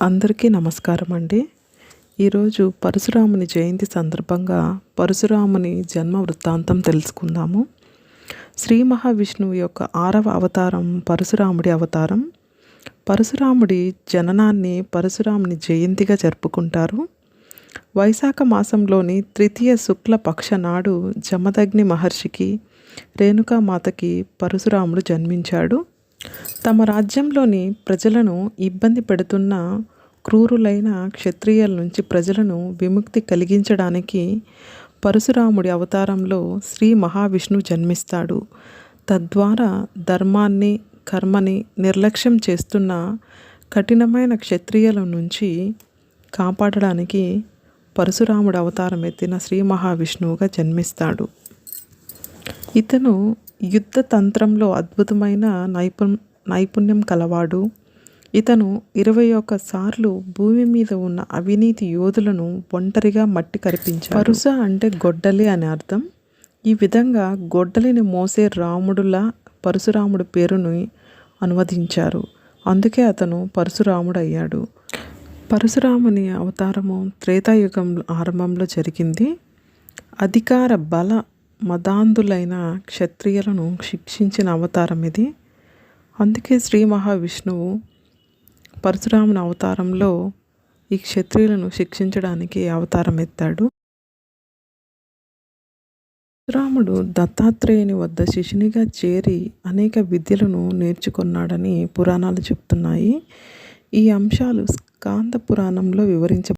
అందరికీ నమస్కారం అండి. ఈరోజు పరశురాముని జయంతి సందర్భంగా పరశురాముని జన్మ వృత్తాంతం తెలుసుకుందాము. శ్రీ మహావిష్ణువు యొక్క 6వ అవతారం పరశురాముడి అవతారం. పరశురాముడి జననాన్ని పరశురాముని జయంతిగా జరుపుకుంటారు. వైశాఖ మాసంలోని తృతీయ శుక్ల పక్ష నాడు జమదగ్ని మహర్షికి రేణుకామాతకి పరశురాముడు జన్మించాడు. తమ రాజ్యంలోని ప్రజలను ఇబ్బంది పెడుతున్న క్రూరులైన క్షత్రియుల నుంచి ప్రజలను విముక్తి కలిగించడానికి పరశురాముడి అవతారంలో శ్రీ మహావిష్ణువు జన్మిస్తాడు. తద్వారా ధర్మాన్ని కర్మని నిర్లక్ష్యం చేస్తున్న కఠినమైన క్షత్రియుల నుంచి కాపాడడానికి పరశురాముడు అవతారం ఎత్తిన శ్రీ మహావిష్ణువుగా జన్మిస్తాడు. ఇతను యుద్ధ తంత్రంలో అద్భుతమైన నైపుణ్యం కలవాడు. ఇతను 21 సార్లు భూమి మీద ఉన్న అవినీతి యోధులను ఒంటరిగా మట్టి కరిపించాడు. పరుస అంటే గొడ్డలి అని అర్థం. ఈ విధంగా గొడ్డలిని మోసే రాముడులా పరశురాముడి పేరుని అనువదించారు. అందుకే అతను పరశురాముడు అయ్యాడు. పరశురాముని అవతారము త్రేతాయుగం ఆరంభంలో జరిగింది. అధికార బల మదాంధులైన క్షత్రియులను శిక్షించిన అవతారం ఇది. అందుకే శ్రీ మహావిష్ణువు పరశురాముని అవతారంలో ఈ క్షత్రియులను శిక్షించడానికి అవతారం ఎత్తాడు. పరశురాముడు దత్తాత్రేయుని వద్ద శిష్యునిగా చేరి అనేక విద్యలను నేర్చుకున్నాడని పురాణాలు చెప్తున్నాయి. ఈ అంశాలు స్కాంద పురాణంలో వివరించ